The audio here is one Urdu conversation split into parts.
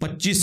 25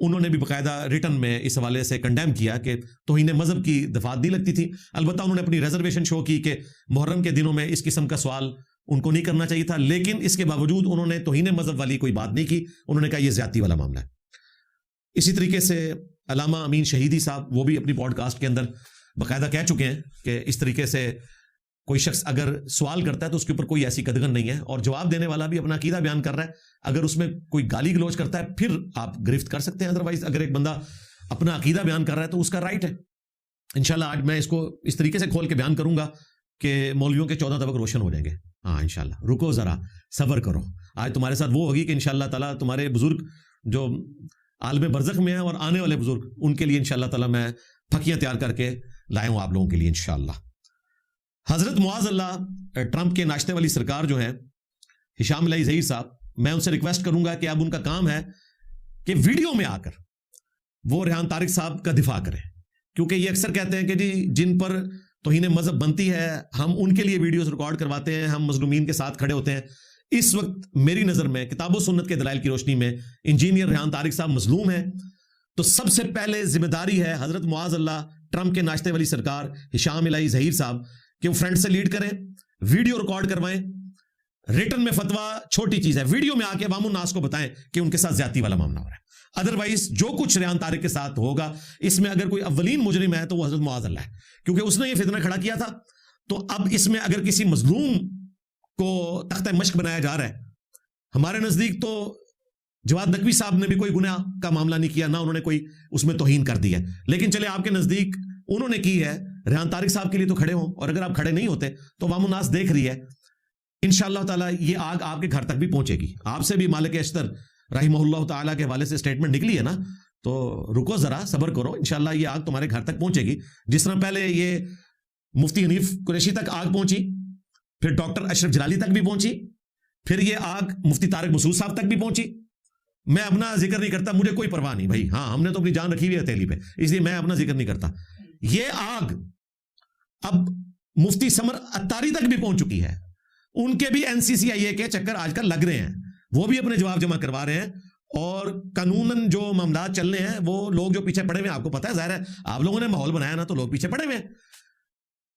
انہوں نے بھی باقاعدہ ریٹن میں اس حوالے سے کنڈیم کیا کہ توہین مذہب کی دفعات نہیں لگتی تھی. البتہ انہوں نے اپنی ریزرویشن شو کی کہ محرم کے دنوں میں اس قسم کا سوال ان کو نہیں کرنا چاہیے تھا, لیکن اس کے باوجود انہوں نے توہین مذہب والی کوئی بات نہیں کی. انہوں نے کہا یہ زیادتی والا معاملہ ہے. اسی طریقے سے علامہ امین شہیدی صاحب, وہ بھی اپنی پوڈ کاسٹ کے اندر باقاعدہ کہہ چکے ہیں کہ اس طریقے سے کوئی شخص اگر سوال کرتا ہے تو اس کے اوپر کوئی ایسی قدغن نہیں ہے, اور جواب دینے والا بھی اپنا عقیدہ بیان کر رہا ہے. اگر اس میں کوئی گالی گلوچ کرتا ہے پھر آپ گرفت کر سکتے ہیں, ادروائز اگر ایک بندہ اپنا عقیدہ بیان کر رہا ہے تو اس کا رائٹ ہے. انشاءاللہ آج میں اس کو اس طریقے سے کھول کے بیان کروں گا کہ مولویوں کے 14 طبق روشن ہو جائیں گے. ہاں انشاءاللہ, رکو ذرا صبر کرو. آج تمہارے ساتھ وہ ہوگی کہ انشاءاللہ تعالیٰ تمہارے بزرگ جو عالم برزخ میں ہیں اور آنے والے بزرگ, ان کے لیے انشاءاللہ تعالیٰ میں پھکیاں تیار کر کے لایا ہوں آپ لوگوں کے لیے انشاءاللہ. حضرت معاذ اللہ ٹرمپ کے ناشتے والی سرکار جو ہیں ہشام الہی ظہیر صاحب, میں ان سے ریکویسٹ کروں گا کہ اب ان کا کام ہے کہ ویڈیو میں آ کر وہ ریحان طارق صاحب کا دفاع کریں, کیونکہ یہ اکثر کہتے ہیں کہ جی جن پر توہین مذہب بنتی ہے ہم ان کے لیے ویڈیوز ریکارڈ کرواتے ہیں, ہم مظلومین کے ساتھ کھڑے ہوتے ہیں. اس وقت میری نظر میں کتاب و سنت کے دلائل کی روشنی میں انجینئر ریحان طارق صاحب مظلوم ہیں, تو سب سے پہلے ذمہ داری ہے حضرت معاذ اللہ ٹرمپ کے ناشتے والی سرکار ہشام الہی ظہیر صاحب کہ وہ فرنٹ سے لیڈ کریں, ویڈیو ریکارڈ کروائیں. ریٹن میں فتویٰ چھوٹی چیز ہے, ویڈیو میں آ کے عوام الناس کو بتائیں کہ ان کے ساتھ زیادتی والا معاملہ ہو رہا ہے. ادروائز جو کچھ ریحان طارق کے ساتھ ہوگا اس میں اگر کوئی اولین مجرم ہے تو وہ حضرت معاذ اللہ ہے, کیونکہ اس نے یہ فتنہ کھڑا کیا تھا. تو اب اس میں اگر کسی مظلوم کو تختہ مشق بنایا جا رہا ہے, ہمارے نزدیک تو جواد نقوی صاحب نے بھی کوئی گناہ کا معاملہ نہیں کیا, نہ انہوں نے کوئی اس میں توہین کر دی ہے, لیکن چلے آپ کے نزدیک انہوں نے کی ہے, ریحان طارق صاحب کے لیے تو کھڑے ہوں, اور اگر آپ کھڑے نہیں ہوتے تو عوام الناس دیکھ رہی ہے. انشاءاللہ تعالیٰ یہ آگ آپ کے گھر تک بھی پہنچے گی. آپ سے بھی مالک اشتر رحمہ اللہ تعالیٰ کے حوالے سے اسٹیٹمنٹ نکلی ہے نا, تو رکو ذرا صبر کرو, انشاءاللہ یہ آگ تمہارے گھر تک پہنچے گی. جس طرح پہلے یہ مفتی حنیف قریشی تک آگ پہنچی, پھر ڈاکٹر اشرف جلالی تک بھی پہنچی, پھر یہ آگ مفتی طارق مسعود صاحب تک بھی پہنچی. میں اپنا ذکر نہیں کرتا, مجھے کوئی پرواہ نہیں بھائی, ہاں ہم نے تو اپنی جان رکھی ہوئی ہے ہتھیلی پہ, اس لیے میں اپنا ذکر نہیں کرتا. یہ آگ اب مفتی سمر اتاری تک بھی پہنچ چکی ہے. ان کے بھی NCCIA کے چکر آج کل لگ رہے ہیں, وہ بھی اپنے جواب جمع کروا رہے ہیں, اور قانوناً جو معاملات چل رہے ہیں وہ لوگ جو پیچھے پڑے ہوئے ہیں, آپ کو پتا ہے, ظاہر ہے آپ لوگوں نے ماحول بنایا نا, تو لوگ پیچھے پڑے ہوئے ہیں,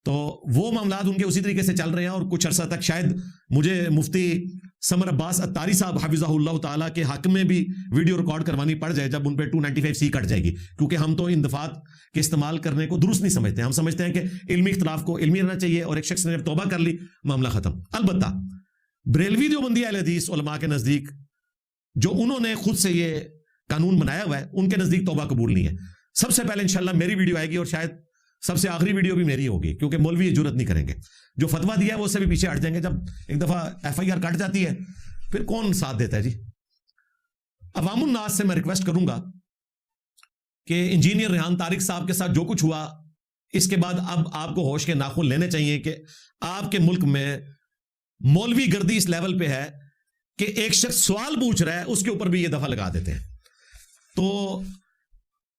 تو وہ معاملات ان کے اسی طریقے سے چل رہے ہیں. اور کچھ عرصہ تک شاید مجھے مفتی سمر عباس اتاری صاحب حفظہ اللہ تعالیٰ کے حق میں بھی ویڈیو ریکارڈ کروانی پڑ جائے جب ان پہ 295C کٹ جائے گی, کیونکہ ہم تو ان دفعات کے استعمال کرنے کو درست نہیں سمجھتے. ہم سمجھتے ہیں کہ علمی اختلاف کو علمی رہنا چاہیے, اور ایک شخص نے جب توبہ کر لی معاملہ ختم. البتہ بریلوی دیوبندی اہل حدیث علماء کے نزدیک جو انہوں نے خود سے یہ قانون بنایا ہوا ہے, ان کے نزدیک توبہ قبول نہیں ہے. سب سے پہلے انشاءاللہ میری ویڈیو آئے گی, اور شاید سب سے آخری ویڈیو بھی میری ہوگی, کیونکہ مولوی یہ جرت نہیں کریں گے. جو فتویٰ دیا ہے وہ اس سے بھی پیچھے ہٹ جائیں گے. جب ایک دفعہ FIR کٹ جاتی ہے پھر کون ساتھ دیتا ہے جی. عوام الناس سے میں ریکویسٹ کروں گا کہ انجینئر ریحان طارق صاحب کے ساتھ جو کچھ ہوا, اس کے بعد اب آپ کو ہوش کے ناخن لینے چاہیے کہ آپ کے ملک میں مولوی گردی اس لیول پہ ہے کہ ایک شخص سوال پوچھ رہا ہے اس کے اوپر بھی یہ دفعہ لگا دیتے ہیں. تو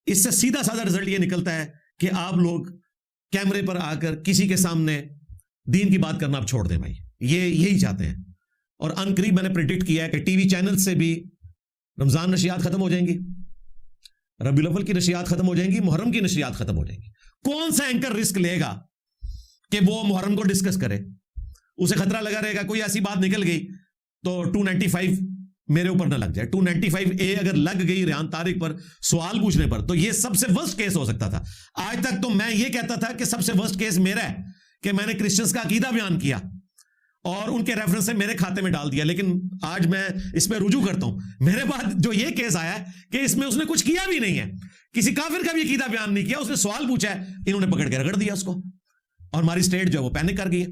اس سے سیدھا سادہ رزلٹ یہ نکلتا ہے کہ آپ لوگ کیمرے پر آ کر کسی کے سامنے دین کی بات کرنا آپ چھوڑ دیں بھائی, یہی چاہتے ہیں. اور ان قریب میں نے پریڈکٹ کیا ہے کہ ٹی وی چینل سے بھی رمضان نشریات ختم ہو جائیں گی, ربیع الاول کی نشریات ختم ہو جائیں گی, محرم کی نشریات ختم ہو جائیں گی. کون سا اینکر رسک لے گا کہ وہ محرم کو ڈسکس کرے؟ اسے خطرہ لگا رہے گا کوئی ایسی بات نکل گئی تو 295 میرے اوپر نہ لگ جائے. 295A اگر لگ گئی ریحان طارق پر سوال پوچھنے پر, تو یہ سب سے ورسٹ کیس ہو سکتا تھا. آج تک تو میں یہ کہتا تھا کہ سب سے ورسٹ کیس میرا ہے کہ میں نے کرسچنز کا عقیدہ بیان کیا اور ان کے ریفرنس سے میرے کھاتے میں ڈال دیا, لیکن آج میں اس پہ رجوع کرتا ہوں. میرے بعد جو یہ کیس آیا ہے کہ اس میں اس نے کچھ کیا بھی نہیں ہے, کسی کافر کا بھی عقیدہ بیان نہیں کیا, اس نے سوال پوچھا ہے, انہوں نے پکڑ کے رگڑ دیا اس کو, اور ہماری اسٹیٹ جو ہے وہ پینک کر گئی ہے.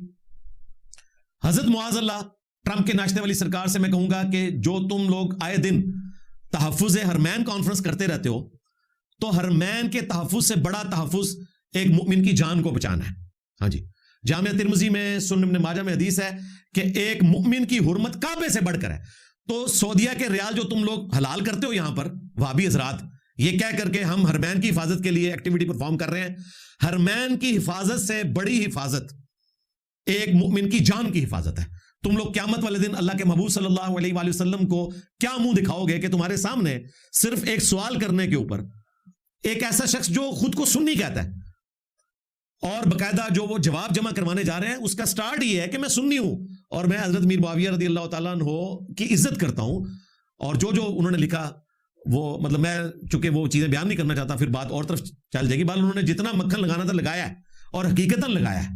حضرت معاذ اللہ ٹرمپ کے ناشتے والی سرکار سے میں کہوں گا کہ جو تم لوگ آئے دن تحفظ حرمین کانفرنس کرتے رہتے ہو, تو حرمین کے تحفظ سے بڑا تحفظ ایک مومن کی جان کو بچانا ہے. ہاں جی, جامعہ ترمذی میں سنن ابن ماجہ میں حدیث ہے کہ ایک مومن کی حرمت کعبے سے بڑھ کر ہے. تو سعودیہ کے ریال جو تم لوگ حلال کرتے ہو یہاں پر وہابی حضرات, یہ کہہ کر کے ہم حرمین کی حفاظت کے لیے ایکٹیویٹی پرفارم کر رہے ہیں. حرمین کی حفاظت سے بڑی حفاظت ایک مومن کی جان کی حفاظت ہے. تم لوگ قیامت والے دن اللہ کے محبوب صلی اللہ علیہ وآلہ وسلم کو کیا منہ دکھاؤ گے کہ تمہارے سامنے صرف ایک سوال کرنے کے اوپر ایک ایسا شخص جو خود کو سنی کہتا ہے اور باقاعدہ جو وہ جواب جمع کروانے جا رہے ہیں اس کا سٹارٹ یہ ہے کہ میں سنی ہوں اور میں حضرت میر معاویہ رضی اللہ تعالیٰ عنہ کی عزت کرتا ہوں, اور جو انہوں نے لکھا وہ مطلب میں چونکہ وہ چیزیں بیان نہیں کرنا چاہتا, پھر بات اور طرف چل جائے گی. بال انہوں نے جتنا مکھن لگانا تھا لگایا ہے اور حقیقتاً لگایا ہے,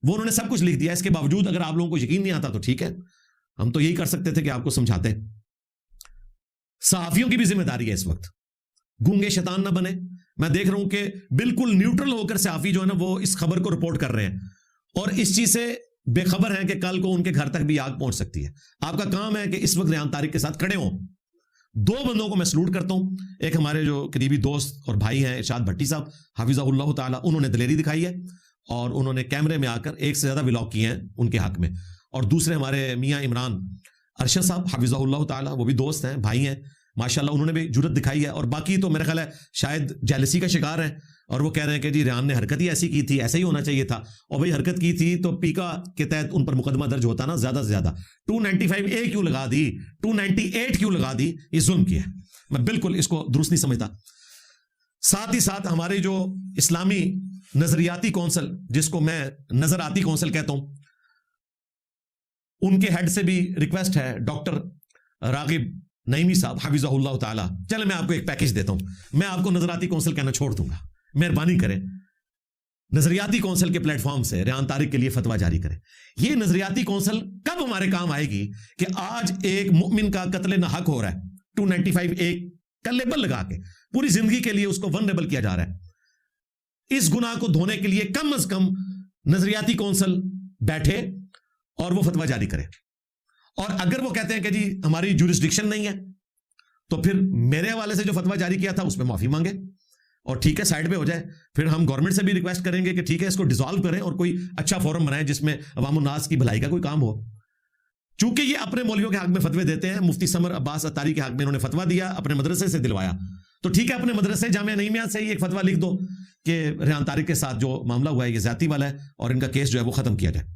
وہ انہوں نے سب کچھ لکھ دیا. اس کے باوجود اگر آپ لوگوں کو یقین نہیں آتا تو ٹھیک ہے, ہم تو یہی کر سکتے تھے کہ آپ کو سمجھاتے. صحافیوں کی بھی ذمہ داری ہے اس وقت, گونگے شیطان نہ بنے. میں دیکھ رہا ہوں کہ بالکل نیوٹرل ہو کر صحافی جو ہے نا وہ اس خبر کو رپورٹ کر رہے ہیں اور اس چیز سے بے خبر ہیں کہ کل کو ان کے گھر تک بھی آگ پہنچ سکتی ہے. آپ کا کام ہے کہ اس وقت ریحان طارق کے ساتھ کھڑے ہوں. دو بندوں کو میں سلوٹ کرتا ہوں, ایک ہمارے جو قریبی دوست اور بھائی ہیں ارشاد بھٹی صاحب حفظہ اللہ تعالیٰ, انہوں نے دلیری دکھائی ہے اور انہوں نے کیمرے میں آ کر ایک سے زیادہ ولاگ کیے ہیں ان کے حق میں. اور دوسرے ہمارے میاں عمران ارشد صاحب حفظہ اللہ تعالیٰ, وہ بھی دوست ہیں, بھائی ہیں ماشاءاللہ, انہوں نے بھی جرت دکھائی ہے. اور باقی تو میرا خیال ہے شاید جیلسی کا شکار ہیں اور وہ کہہ رہے ہیں کہ جی ریحان نے حرکت ہی ایسی کی تھی, ایسا ہی ہونا چاہیے تھا. اور بھائی حرکت کی تھی تو پیکا کے تحت ان پر مقدمہ درج ہوتا نا زیادہ سے زیادہ. 295A کیوں لگا دی, 298 کیوں لگا دی, یہ ظلم کیا ہے. میں بالکل اس کو درست نہیں سمجھتا. ساتھ ہی ساتھ ہماری جو اسلامی نظریاتی کونسل, جس کو میں نظراتی کونسل کہتا ہوں, ان کے ہیڈ سے بھی ریکویسٹ ہے, ڈاکٹر راغب نعیمی صاحب حفظہ اللہ تعالیٰ. چلے میں آپ کو ایک پیکج دیتا ہوں, میں آپ کو نظراتی کونسل کہنا چھوڑ دوں گا, مہربانی کریں نظریاتی کونسل کے پلیٹ فارم سے ریحان طارق کے لیے فتویٰ جاری کریں. یہ نظریاتی کونسل کب ہمارے کام آئے گی کہ آج ایک مؤمن کا قتل نہ حق ہو رہا ہے, 295A کا لیبل لگا کے پوری زندگی کے لیے اس کو ونریبل کیا جا رہا ہے. اس گناہ کو دھونے کے لیے کم از کم نظریاتی کونسل بیٹھے اور وہ فتویٰ جاری کرے. اور اگر وہ کہتے ہیں کہ جی ہماری جورسڈکشن نہیں ہے تو پھر میرے حوالے سے جو فتویٰ جاری کیا تھا اس پہ معافی مانگے اور ٹھیک ہے سائڈ پہ ہو جائے. پھر ہم گورنمنٹ سے بھی ریکویسٹ کریں گے کہ ٹھیک ہے اس کو ڈیزالو کریں اور کوئی اچھا فورم بنائیں جس میں عوام الناس کی بھلائی کا کوئی کام ہو. چونکہ یہ اپنے مولویوں کے حق میں فتوے دیتے ہیں, مفتی سمر عباس اتاری کے حق میں انہوں نے فتویٰ دیا, اپنے مدرسے سے دلوایا, تو ٹھیک ہے اپنے مدرسے جامعہ نعیمیہ سے ہی ایک فتویٰ لکھ دو کہ ریحان طارق کے ساتھ جو معاملہ ہوا ہے یہ زیادتی والا ہے اور ان کا کیس جو ہے وہ ختم کیا جائے.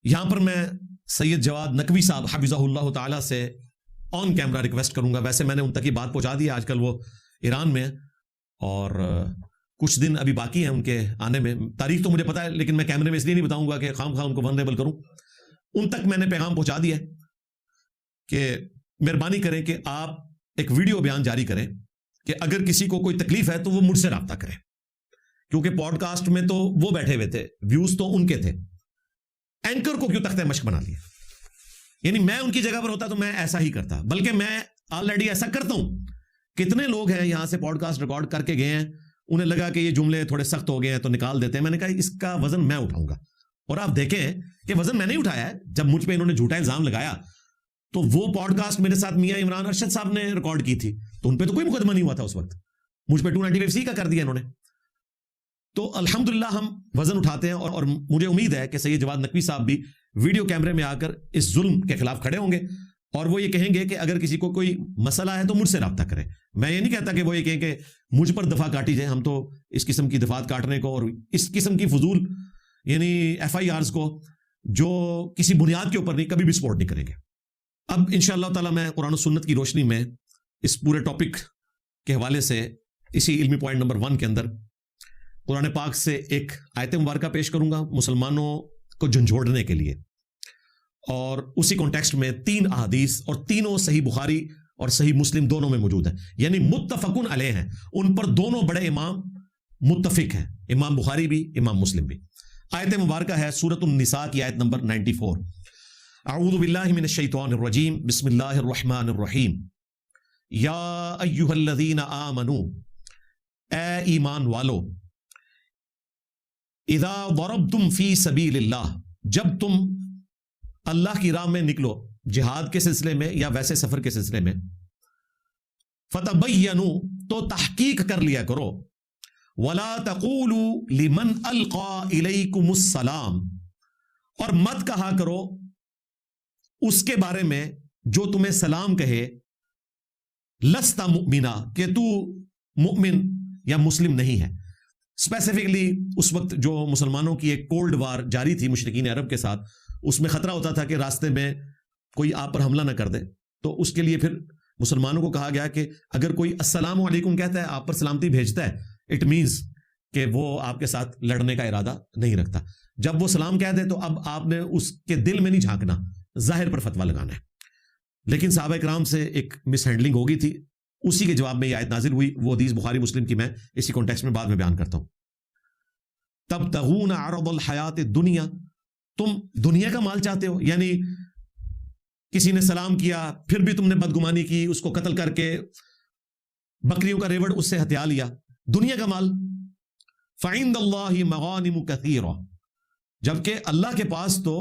یہاں پر میں سید جواد نقوی صاحب حفظہ اللہ تعالیٰ سے آن کیمرہ ریکویسٹ کروں گا. ویسے میں نے ان تک یہ بات پہنچا دی, آج کل وہ ایران میں اور کچھ دن ابھی باقی ہیں ان کے آنے میں. تاریخ تو مجھے پتا ہے لیکن میں کیمرے میں اس لیے نہیں بتاؤں گا کہ خام خواہ ان کو ونریبل کروں. ان تک میں نے پیغام پہنچا دیا ہے کہ مہربانی کریں کہ آپ ایک ویڈیو بیان جاری کریں کہ اگر کسی کو کوئی تکلیف ہے تو وہ مجھ سے رابطہ کریں, کیونکہ پوڈ کاسٹ میں تو وہ بیٹھے ہوئے تھے, ویوز تو ان کے تھے, اینکر کو کیوں تختہ مشق بنا لیا. یعنی میں ان کی جگہ پر ہوتا تو میں ایسا ہی کرتا, بلکہ میں آلریڈی ایسا کرتا ہوں. کتنے لوگ ہیں یہاں سے پوڈ کاسٹ ریکارڈ کر کے گئے ہیں, انہیں لگا کہ یہ جملے تھوڑے سخت ہو گئے ہیں تو نکال دیتے ہیں. میں نے کہا اس کا وزن میں اٹھاؤں گا, اور آپ دیکھیں کہ وزن میں نہیں اٹھایا ہے. جب مجھ پہ انہوں نے جھوٹا الزام لگایا تو وہ پوڈ کاسٹ میرے ساتھ میاں عمران ارشد صاحب نے ریکارڈ کی تھی, تو ان پہ تو کوئی مقدمہ نہیں ہوا تھا اس وقت, مجھ پہ 295C کا کر دیا انہوں نے. تو الحمدللہ ہم وزن اٹھاتے ہیں اور مجھے امید ہے کہ سید جواد نقوی صاحب بھی ویڈیو کیمرے میں آ کر اس ظلم کے خلاف کھڑے ہوں گے اور وہ یہ کہیں گے کہ اگر کسی کو کوئی مسئلہ ہے تو مجھ سے رابطہ کرے. میں یہ نہیں کہتا کہ وہ یہ کہیں کہ مجھ پر دفعہ کاٹی جائے, ہم تو اس قسم کی دفعات کاٹنے کو اور اس قسم کی فضول یعنی FIRs کو جو کسی بنیاد کے اوپر نہیں کبھی بھی سپورٹ نہیں کریں گے. اب انشاءاللہ تعالی میں قرآن و سنت کی روشنی میں اس پورے ٹاپک کے حوالے سے اسی علمی پوائنٹ نمبر 1 کے اندر قرآن پاک سے ایک آیت مبارکہ پیش کروں گا مسلمانوں کو جھنجھوڑنے کے لیے, اور اسی کانٹیکسٹ میں 3 احادیث اور تینوں صحیح بخاری اور صحیح مسلم دونوں میں موجود ہیں, یعنی متفقن علیہ ہیں, ان پر دونوں بڑے امام متفق ہیں, امام بخاری بھی امام مسلم بھی. آیت مبارکہ ہے سورۃ النساء کی آیت نمبر 94. اعوذ باللہ من الشیطان الرجیم بسم اللہ الرحمن الرحیم. یا ایھا الذین آمنوا, اے ایمان والو, اذا ضربتم فی سبیل اللہ, جب تم اللہ کی راہ میں نکلو جہاد کے سلسلے میں یا ویسے سفر کے سلسلے میں, فتبینوا, تو تحقیق کر لیا کرو, ولا تقولوا لمن القى الیکم السلام, اور مت کہا کرو اس کے بارے میں جو تمہیں سلام کہے, لست مؤمنا, کہ تو مؤمن یا مسلم نہیں ہے. اسپیسیفکلی اس وقت جو مسلمانوں کی ایک کولڈ وار جاری تھی مشرکین عرب کے ساتھ, اس میں خطرہ ہوتا تھا کہ راستے میں کوئی آپ پر حملہ نہ کر دے، تو اس کے لیے پھر مسلمانوں کو کہا گیا کہ اگر کوئی السلام علیکم کہتا ہے، آپ پر سلامتی بھیجتا ہے، اٹ مینز کہ وہ آپ کے ساتھ لڑنے کا ارادہ نہیں رکھتا. جب وہ سلام کہہ دے تو اب آپ نے اس کے دل میں نہیں جھانکنا، ظاہر پر فتویٰ لگانا ہے. لیکن صحابہ کرام سے ایک مس ہینڈلنگ ہو گئی تھی، اسی کے جواب میں یہ آیت نازل ہوئی. وہ حدیث بخاری مسلم کی میں اسی کانٹیکسٹ میں بعد میں بیان کرتا ہوں. تبتغون عرض الحیات الدنیا، تم دنیا کا مال چاہتے ہو، یعنی کسی نے سلام کیا پھر بھی تم نے بدگمانی کی، اس کو قتل کر کے بکریوں کا ریوڑ اس سے ہتھیا لیا، دنیا کا مال. فعند اللہ مغانم کثیرہ، جبکہ اللہ کے پاس تو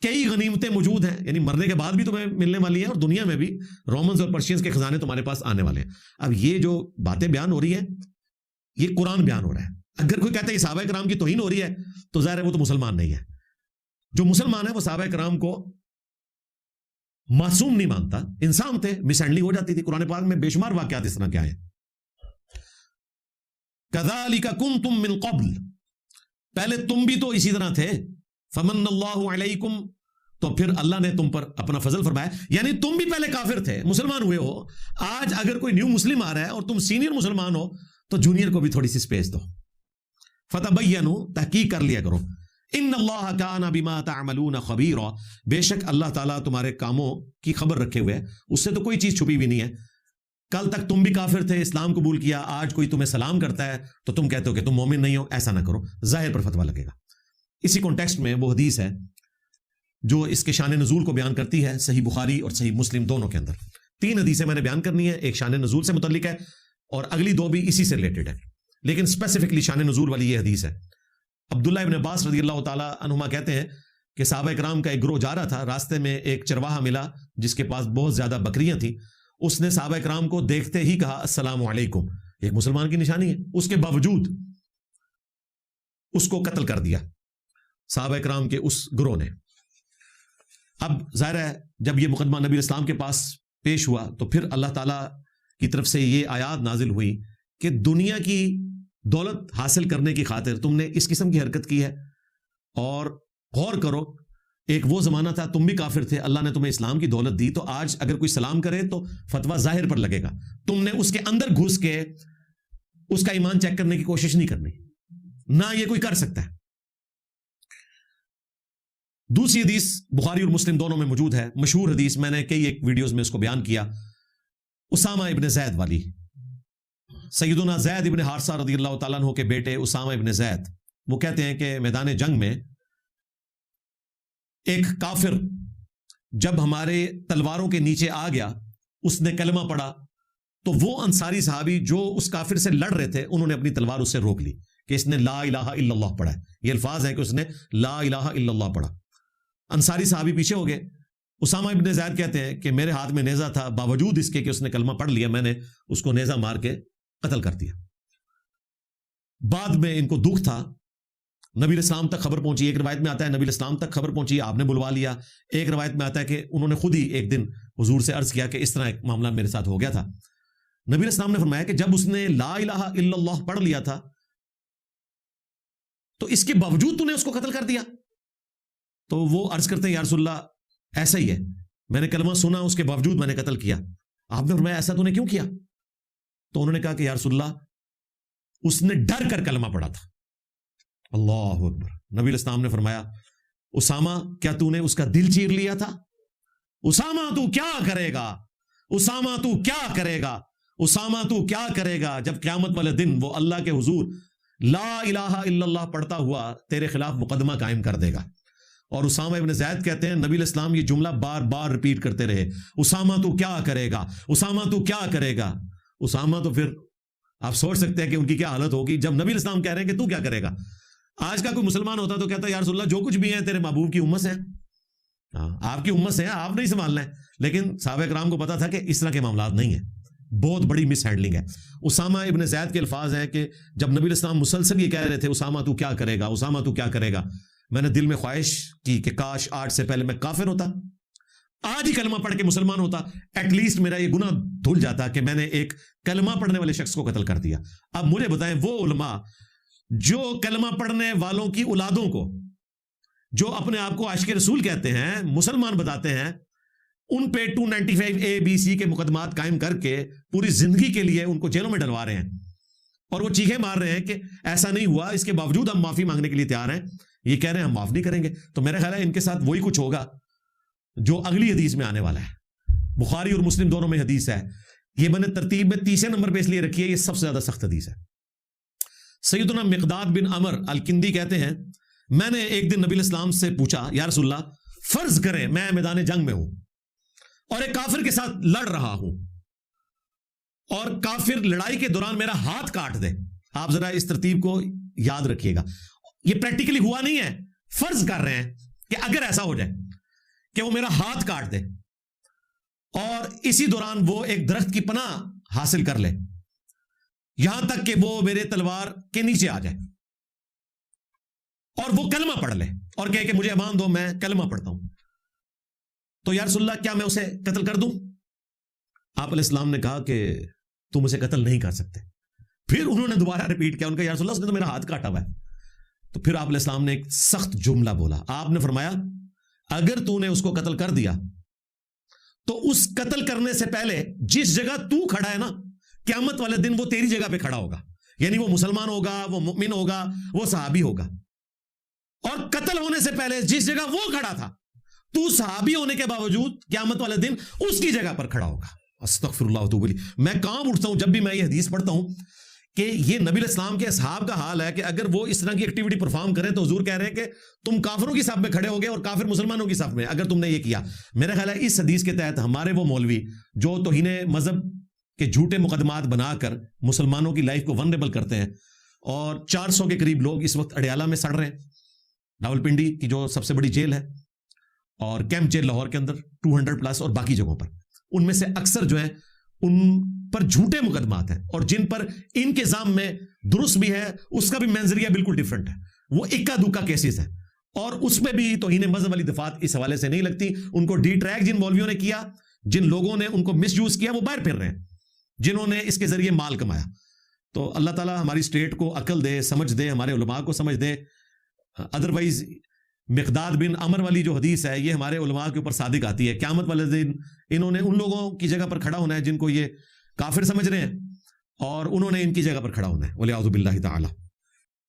کئی غنیمتیں موجود ہیں، یعنی مرنے کے بعد بھی تمہیں ملنے والی ہیں، اور دنیا میں بھی رومنز اور پرشینز کے خزانے تمہارے پاس آنے والے ہیں. اب یہ جو باتیں بیان ہو رہی ہیں یہ قرآن بیان ہو رہا ہے. اگر کوئی کہتا ہے یہ صحابہ کرام کی توہین ہو رہی ہے تو ظاہر ہے وہ تو مسلمان نہیں ہے. جو مسلمان ہے وہ صحابہ کرام کو معصوم نہیں مانتا، انسان تھے، مس ہینڈلنگ ہو جاتی تھی. قرآن پاک میں بے شمار واقعات اس طرح کے آئے. کذالک کنتم من قبل، پہلے تم بھی تو اسی طرح تھے. فمن اللہ علیکم، تو پھر اللہ نے تم پر اپنا فضل فرمایا. یعنی تم بھی پہلے کافر تھے، مسلمان ہوئے ہو. آج اگر کوئی نیو مسلم آ رہا ہے اور تم سینئر مسلمان ہو تو جونیئر کو بھی تھوڑی سی سپیس دو. فتبینوا، تحقیق کر لیا کرو. ان اللہ کان بما تعملون خبیرا، بے شک اللہ تعالیٰ تمہارے کاموں کی خبر رکھے ہوئے ہے، اس سے تو کوئی چیز چھپی ہوئی نہیں ہے. کل تک تم بھی کافر تھے، اسلام قبول کیا، آج کوئی تمہیں سلام کرتا ہے تو تم کہتے ہو کہ تم مومن نہیں ہو. ایسا نہ کرو، ظاہر پر فتویٰ لگے گا. اسی کانٹیکسٹ میں وہ حدیث ہے جو اس کے شان نزول کو بیان کرتی ہے، صحیح بخاری اور صحیح مسلم دونوں کے اندر. 3 حدیثیں میں نے بیان کرنی ہے، ایک شان نزول سے متعلق ہے اور اگلی 2 بھی اسی سے ریلیٹڈ ہے، لیکن اسپیسیفکلی شان نزول والی یہ حدیث ہے. عبداللہ ابن عباس رضی اللہ تعالیٰ عنہما کہتے ہیں کہ صحابہ کرام کا ایک گروہ جا رہا تھا، راستے میں ایک چرواہا ملا جس کے پاس بہت زیادہ بکریاں تھیں. اس نے صحابہ کرام کو دیکھتے ہی کہا السلام علیکم، ایک مسلمان کی نشانی ہے. اس کے باوجود اس کو قتل کر دیا صحابہ کرام کے اس گروہ نے. اب ظاہر ہے جب یہ مقدمہ نبی اسلام کے پاس پیش ہوا تو پھر اللہ تعالیٰ کی طرف سے یہ آیات نازل ہوئی کہ دنیا کی دولت حاصل کرنے کی خاطر تم نے اس قسم کی حرکت کی ہے. اور غور کرو، ایک وہ زمانہ تھا تم بھی کافر تھے، اللہ نے تمہیں اسلام کی دولت دی، تو آج اگر کوئی سلام کرے تو فتویٰ ظاہر پر لگے گا. تم نے اس کے اندر گھس کے اس کا ایمان چیک کرنے کی کوشش نہیں کرنی، نہ یہ کوئی کر سکتا ہے. دوسری حدیث بخاری اور مسلم دونوں میں موجود ہے، مشہور حدیث، میں نے کئی ایک ویڈیوز میں اس کو بیان کیا. اسامہ ابن زید والی، سیدنا زید ابن حارثہ رضی اللہ تعالیٰ عنہ کے بیٹے اسامہ ابن زید، وہ کہتے ہیں کہ میدان جنگ میں ایک کافر جب ہمارے تلواروں کے نیچے آ گیا، اس نے کلمہ پڑھا، تو وہ انصاری صحابی جو اس کافر سے لڑ رہے تھے انہوں نے اپنی تلوار اس سے روک لی کہ اس نے لا الہ الا اللہ پڑھا ہے. یہ الفاظ ہیں کہ اس نے لا الہ الا اللہ پڑھا. انصاری صحابی پیچھے ہو گئے. اسامہ ابن زید کہتے ہیں کہ میرے ہاتھ میں نیزہ تھا، باوجود اس کے کہ اس نے کلمہ پڑھ لیا، میں نے اس کو نیزہ مار کے قتل کر دیا. بعد میں ان کو دکھ تھا، نبی علیہ السلام تک خبر پہنچی. ایک روایت میں آتا ہے نبی علیہ السلام تک خبر پہنچی، آپ نے بلوا لیا. ایک روایت میں آتا ہے کہ انہوں نے خود ہی ایک دن حضور سے عرض کیا کہ اس طرح ایک معاملہ میرے ساتھ ہو گیا تھا. نبی علیہ السلام نے فرمایا کہ جب اس نے لا الہ الا اللہ پڑھ لیا تھا تو اس کے باوجود تو نے اس کو قتل کر دیا. تو وہ عرض کرتے ہیں یا رسول اللہ ایسا ہی ہے، میں نے کلمہ سنا، اس کے باوجود میں نے قتل کیا. آپ نے فرمایا ایسا تو نے کیوں کیا؟ تو انہوں نے کہا کہ یا رسول اللہ اس نے ڈر کر کلمہ پڑھا تھا. اللہ اکبر. نبی علیہ السلام نے فرمایا اسامہ کیا تو نے اس کا دل چیر لیا تھا؟ اسامہ تو کیا کرے گا، اسامہ تو کیا کرے گا، اسامہ تو کیا کرے گا جب قیامت والے دن وہ اللہ کے حضور لا الہ الا اللہ پڑھتا ہوا تیرے خلاف مقدمہ قائم کر دے گا. اور اسامہ ابن زید کہتے ہیں نبی علیہ السلام یہ جملہ بار بار ریپیٹ کرتے رہے، اسامہ تو کیا کرے گا، اسامہ تو کیا کرے گا. اسامہ تو پھر آپ سوچ سکتے ہیں کہ ان کی کیا حالت ہوگی جب نبی علیہ السلام کہہ رہے ہیں کہ تو کیا کرے گا. آج کا کوئی مسلمان ہوتا تو کہتا ہے یا رسول اللہ جو کچھ بھی ہے تیرے محبوب کی امت سے ہیں، آپ کی امت سے ہیں، آپ نہیں سنبھالنا ہے. لیکن صحابہ کرام کو پتا تھا کہ اس طرح کے معاملات نہیں ہیں، بہت بڑی مس ہینڈلنگ ہے. اسامہ ابن زید کے الفاظ ہیں کہ جب نبی علیہ السلام مسلسل یہ کہہ رہے تھے اسامہ تو کیا کرے گا، اسامہ تو کیا کرے گا، میں نے دل میں خواہش کی کہ کاش آج سے پہلے میں کافر ہوتا، آج ہی کلمہ پڑھ کے مسلمان ہوتا، ایٹ لیسٹ میرا یہ گناہ دھل جاتا کہ میں نے ایک کلمہ پڑھنے والے شخص کو قتل کر دیا. اب مجھے بتائیں وہ علماء جو کلمہ پڑھنے والوں کی اولادوں کو جو اپنے آپ کو عاشق رسول کہتے ہیں, مسلمان بتاتے ہیں, ان پہ 295A-B-C کے مقدمات قائم کر کے پوری زندگی کے لیے ان کو جیلوں میں ڈلوا رہے ہیں, اور وہ چیخیں مار رہے ہیں کہ ایسا نہیں ہوا, اس کے باوجود ہم معافی مانگنے کے لیے تیار ہیں. یہ کہہ رہے ہیں ہم معاف نہیں کریں گے. تو میرا خیال ہے ان کے ساتھ وہی کچھ ہوگا جو اگلی حدیث میں آنے والا ہے. بخاری اور مسلم دونوں میں حدیث ہے. یہ میں نے ترتیب میں 30 نمبر پہ اس لیے رکھی ہے, یہ سب سے زیادہ سخت حدیث ہے. سیدنا مقداد بن عمر الکندی کہتے ہیں, میں نے ایک دن نبی علیہ السلام سے پوچھا, یا رسول اللہ, فرض کریں میں میدان جنگ میں ہوں اور ایک کافر کے ساتھ لڑ رہا ہوں, اور کافر لڑائی کے دوران میرا ہاتھ کاٹ دے. آپ ذرا اس ترتیب کو یاد رکھیے گا, یہ پریکٹیکلی ہوا نہیں ہے, فرض کر رہے ہیں کہ اگر ایسا ہو جائے کہ وہ میرا ہاتھ کاٹ دے اور اسی دوران وہ ایک درخت کی پناہ حاصل کر لے, یہاں تک کہ وہ میرے تلوار کے نیچے آ جائے, اور وہ کلمہ پڑھ لے اور کہے کہ مجھے امان دو, میں کلمہ پڑھتا ہوں, تو یا رسول اللہ کیا میں اسے قتل کر دوں؟ آپ علیہ السلام نے کہا کہ تم اسے قتل نہیں کر سکتے. پھر انہوں نے دوبارہ ریپیٹ کیا, ان کا یا رسول اللہ اس نے تو میرا ہاتھ کاٹا ہوا ہے. تو پھر آپ علیہ السلام نے ایک سخت جملہ بولا. آپ نے فرمایا, اگر تو نے اس کو قتل کر دیا تو اس قتل کرنے سے پہلے جس جگہ تو کھڑا ہے نا, قیامت والے دن وہ تیری جگہ پہ کھڑا ہوگا. یعنی وہ مسلمان ہوگا, وہ مؤمن ہوگا, وہ صحابی ہوگا, اور قتل ہونے سے پہلے جس جگہ وہ کھڑا تھا تو صحابی ہونے کے باوجود قیامت والے دن اس کی جگہ پر کھڑا ہوگا. استغفر اللہ واتوب الیہ. میں کام اٹھتا ہوں جب بھی میں یہ حدیث پڑھتا ہوں کہ یہ نبی علیہ السلام کے اصحاب کا حال ہے کہ اگر وہ اس طرح کی ایکٹیویٹی پرفارم کریں تو حضور کہہ رہے ہیں کہ تم کافروں کی صف میں کھڑے ہوگے اور کافر مسلمانوں کی صف میں اگر تم نے یہ کیا. میرا خیال ہے اس حدیث کے تحت ہمارے وہ مولوی جو توہین مذہب کے جھوٹے مقدمات بنا کر مسلمانوں کی لائف کو ونریبل کرتے ہیں, اور 400 کے قریب لوگ اس وقت اڈیالہ میں سڑ رہے ہیں, راولپنڈی کی جو سب سے بڑی جیل ہے, اور کیمپ جیل لاہور کے اندر 200+ اور باقی جگہوں پر, ان میں سے اکثر جو ہیں ان پر جھوٹے مقدمات ہیں, اور جن پر ان کے ذام میں درست بھی ہے اس کا بھی منظریہ بالکل ڈیفرنٹ ہے, وہ اکا دکا کیسز ہیں, اور اس میں بھی توہین مذہب والی دفعات اس حوالے سے نہیں لگتی. ان کو ڈی ٹریک جن مولویوں نے کیا, جن لوگوں نے ان کو مس یوز کیا, وہ باہر پھر رہے ہیں جنہوں نے اس کے ذریعے مال کمایا. تو اللہ تعالیٰ ہماری اسٹیٹ کو عقل دے, سمجھ دے, ہمارے علماء کو سمجھ دے. ادروائز مقداد بن عمر والی جو حدیث ہے یہ ہمارے علماء کے اوپر صادق آتی ہے. قیامت والے دن انہوں نے ان لوگوں کی جگہ پر کھڑا ہونا ہے جن کو یہ کافر سمجھ رہے ہیں, اور انہوں نے ان کی جگہ پر کھڑا ہونا ہے. والعیاذ باللہ تعالی.